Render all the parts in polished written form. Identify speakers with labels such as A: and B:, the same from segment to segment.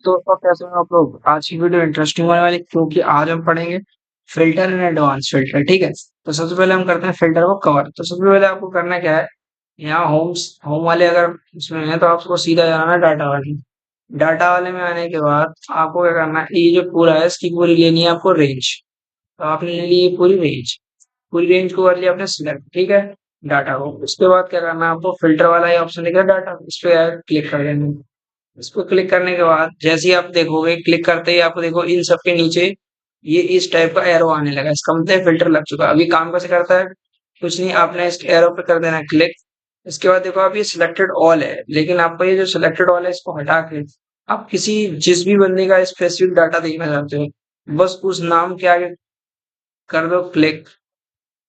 A: तो कैसे हो आप लोग? आज की वीडियो इंटरेस्टिंग होने वाली क्योंकि आज हम पढ़ेंगे फिल्टर एंड एडवांस फिल्टर। ठीक है, तो सबसे पहले हम करते हैं फिल्टर को कवर। तो सबसे पहले आपको करना क्या है, यहाँ होम वाले अगर इसमें है तो आपको सीधा जाना है डाटा वाले। डाटा वाले में आने के बाद आपको क्या करना है, ये जो पूरा है इसकी पूरी लेनी है आपको रेंज। तो आपने ले ली ये पूरी रेंज को कर लिया आपने सिलेक्ट। ठीक है, डाटा को। उसके बाद क्या करना है, आपको फिल्टर वाला ये ऑप्शन दिख रहा है डाटा, इस पे क्लिक कर देना है। इसको क्लिक करने के बाद जैसे ही आप देखोगे, क्लिक करते ही आपको देखो इन सब के नीचे ये इस टाइप का एरो आने लगा। इसका मतलब फिल्टर लग चुका है। अभी काम कैसे करता है, कुछ नहीं, आपने इस एरो पे कर देना है क्लिक। इसके बाद देखो आप ये सिलेक्टेड ऑल है, लेकिन आपको ये जो सिलेक्टेड ऑल है इसको हटा के आप किसी जिस भी बंदे का स्पेसिफिक डाटा देखना चाहते हो बस उस नाम के आगे कर दो क्लिक।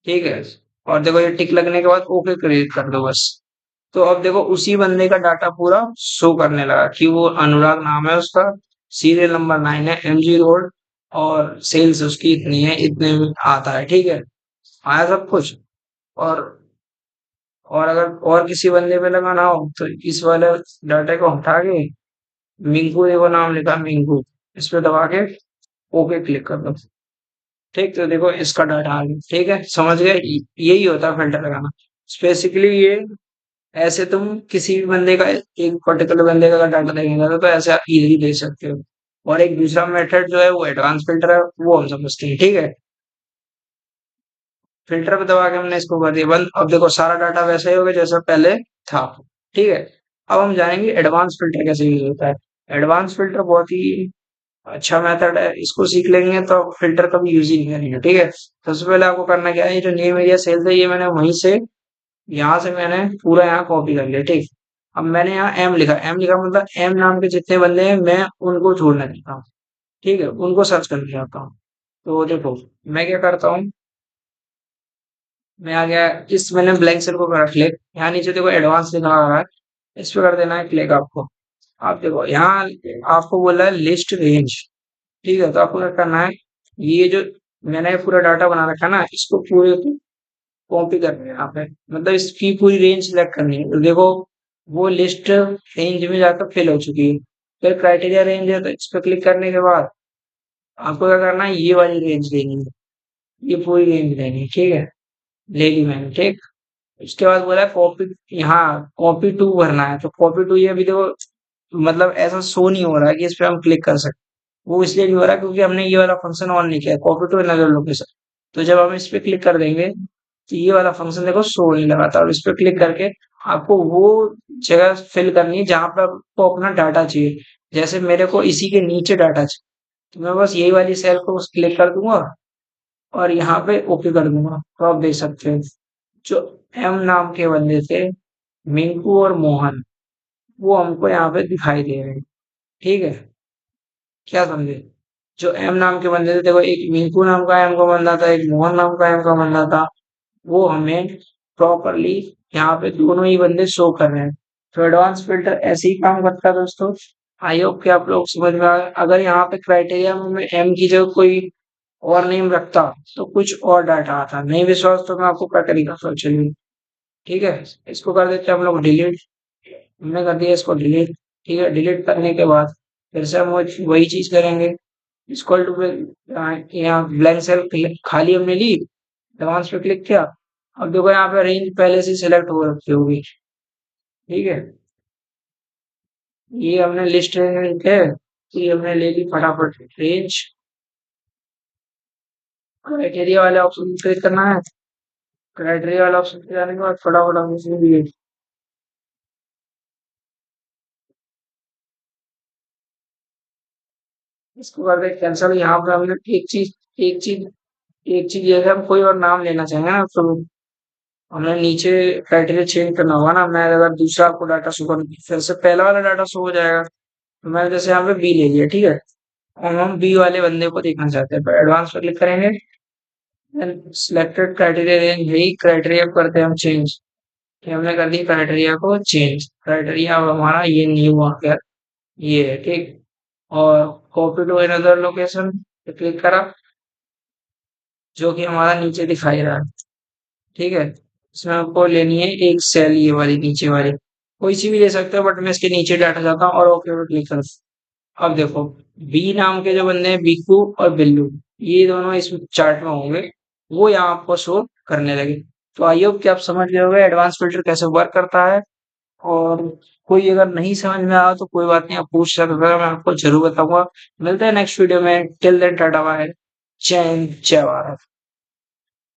A: ठीक है, और देखो ये टिक लगने के बाद ओके क्लिक कर दो बस। तो अब देखो उसी बंदे का डाटा पूरा शो करने लगा कि वो अनुराग नाम है उसका, सीरियल नंबर 9 है, एमजी रोड, और सेल्स उसकी इतनी है, इतने में आता है। ठीक है, आया सब कुछ। और और अगर और किसी बंदे पे लगाना हो तो इस वाले डाटा को हटा के मिंकू, देखो नाम लिखा है मिंकू, इस पे दबा के ओके क्लिक कर दो। ठीक, तो देखो इसका डाटा आ गया। ठीक है, समझ गए? यही होता है फिल्टर लगाना। स्पेसिफिकली ये ऐसे तुम किसी भी बंदे का, एक पर्टिकुलर बंदे का अगर डाटा देखना चाहते हो तो ऐसे आप इजीली देख सकते हो। और एक दूसरा मेथड जो है वो एडवांस फिल्टर है, वो हम समझते हैं। ठीक है, फिल्टर पे दबा के हमने इसको कर दिया बंद। अब देखो सारा डाटा वैसा ही होगा जैसा पहले था। ठीक है, अब हम जानेंगे एडवांस फिल्टर कैसे यूज होता है। एडवांस फिल्टर बहुत ही अच्छा मेथड है, इसको सीख लेंगे तो आप फिल्टर कभी यूज ही नहीं करेंगे। ठीक है, सबसे पहले आपको करना क्या है, ये जो नेम एरिया सेल्स है ये मैंने वहीं से, यहाँ से मैंने पूरा यहाँ कॉपी कर लिया। ठीक, अब मैंने यहाँ एम लिखा। एम लिखा मतलब एम नाम के जितने बंदे हैं मैं उनको छोड़ना चाहता हूँ। ठीक है, उनको सर्च करना चाहता हूँ। तो देखो मैं क्या करता हूँ, मैं आ गया, इस मैंने ब्लैंक सेल को करा क्लिक। यहाँ नीचे देखो एडवांस लिखा आ रहा है, इस पे कर देना है क्लिक आपको। आप देखो यहाँ आपको बोला है लिस्ट रेंज। ठीक है, तो आपको क्या करना है, ये जो मैंने पूरा डाटा बना रखा है ना, इसको पूरे को कॉपी करनी है यहाँ पे, मतलब इसकी पूरी रेंज सिलेक्ट करनी है। तो देखो वो लिस्ट रेंज में जाकर फिल हो चुकी है। फिर क्राइटेरिया रेंज है, तो इस पर क्लिक करने के बाद आपको क्या करना है, ये वाली रेंज लेनी है, ये पूरी रेंज लेनी है। ठीक है, ले ली मैंने। ठीक, उसके बाद बोला कॉपी, यहाँ कॉपी टू भरना है। तो कॉपी टू ये अभी देखो मतलब ऐसा शो नहीं हो रहा है कि इस पे हम क्लिक कर सकते। वो इसलिए नहीं हो रहा क्योंकि हमने ये वाला फंक्शन ऑन नहीं किया है, कॉपी टू अनदर लोकेशन। तो जब हम इस पे क्लिक कर देंगे तो ये वाला फंक्शन देखो शो नहीं लगाता, और इस पे क्लिक करके आपको वो जगह फिल करनी है जहां पर आपको अपना डाटा चाहिए। जैसे मेरे को इसी के नीचे डाटा चाहिए, तो मैं बस यही वाली सेल को बस क्लिक कर दूंगा और यहाँ पे ओके कर दूंगा। तो आप देख सकते हैं जो एम नाम के बंदे थे, मिंकू और मोहन, वो हमको यहाँ पे दिखाई दे रहे हैं। ठीक है, क्या समझे? जो एम नाम के बंदे थे, देखो एक मिंकू नाम का एम का बंदा था, एक मोहन नाम का एम का बंदा था, वो हमें प्रॉपरली यहाँ पे दोनों ही बंदे शो कर रहे हैं। तो एडवांस फिल्टर ऐसे ही काम करता है दोस्तों। आई होप कि आप लोग समझ में आ गए। अगर यहाँ पे क्राइटेरिया में एम की जगह कोई और नेम रखता तो कुछ और डाटा आता। नहीं विश्वास तो मैं आपको क्या तरीका सोच चलिए। ठीक है, इसको कर देते हैं हम लोग डिलीट। हमने कर दिया इसको डिलीट। ठीक है, डिलीट करने के बाद फिर से हम वही चीज करेंगे। इक्वल टू पे यहाँ ब्लैंक सेल खाली हमने ली, एडवांस पे क्लिक किया। अब देखो यहाँ पे रेंज पहले से सिलेक्ट हो रखी होगी। ठीक है, ये हमने लिस्ट रेंज है, ये हमने ले ली फटाफट रेंज। क्राइटेरिया वाले ऑप्शन पे क्लिक करना है। क्राइटेरिया वाले ऑप्शन पे जाने के बाद फटाफट हम इसमें लिए इसको कर दे कैंसिल। यहाँ पे हमने एक चीज जैसे हम कोई और नाम लेना चाहेंगे ना, तो हमें नीचे क्राइटेरिया चेंज करना होगा ना। मैं अगर दूसरा आपको डाटा शो करूँ फिर से पहला वाला डाटा शो हो जाएगा। तो मैंने जैसे यहाँ पे बी ले लिया। ठीक है, और हम बी वाले बंदे को देखना चाहते हैं, एडवांस पे क्लिक करेंगे। सिलेक्टेड क्राइटेरिया रेंज, यही क्राइटेरिया करते हैं हम चेंज। कि हमने कर दी क्राइटेरिया को चेंज। क्राइटेरिया अब हमारा ये न्यू आ गया, ये है। ठीक, और कॉपी टू अनदर लोकेशन पे क्लिक करा, जो कि हमारा नीचे दिखाई रहा है। ठीक है, इसमें आपको लेनी है एक सेल, ये वाली नीचे वाली, कोई सी भी ले सकते हो, बट मैं इसके नीचे डाटा चाहता हूँ और ओके पे क्लिक कर। अब देखो बी नाम के जो बंदे हैं बीकू और बिल्लू, ये दोनों इस चार्ट में होंगे, वो यहाँ आपको शो करने लगे। तो आई होप कि आप समझ गए होंगे एडवांस फिल्टर कैसे वर्क करता है। और कोई अगर नहीं समझ में आया तो कोई बात नहीं, आप पूछ सकते हो, मैं आपको जरूर बताऊंगा। मिलते हैं नेक्स्ट वीडियो में, टिल देन टाटा बाय, जय हिंद जय भारत।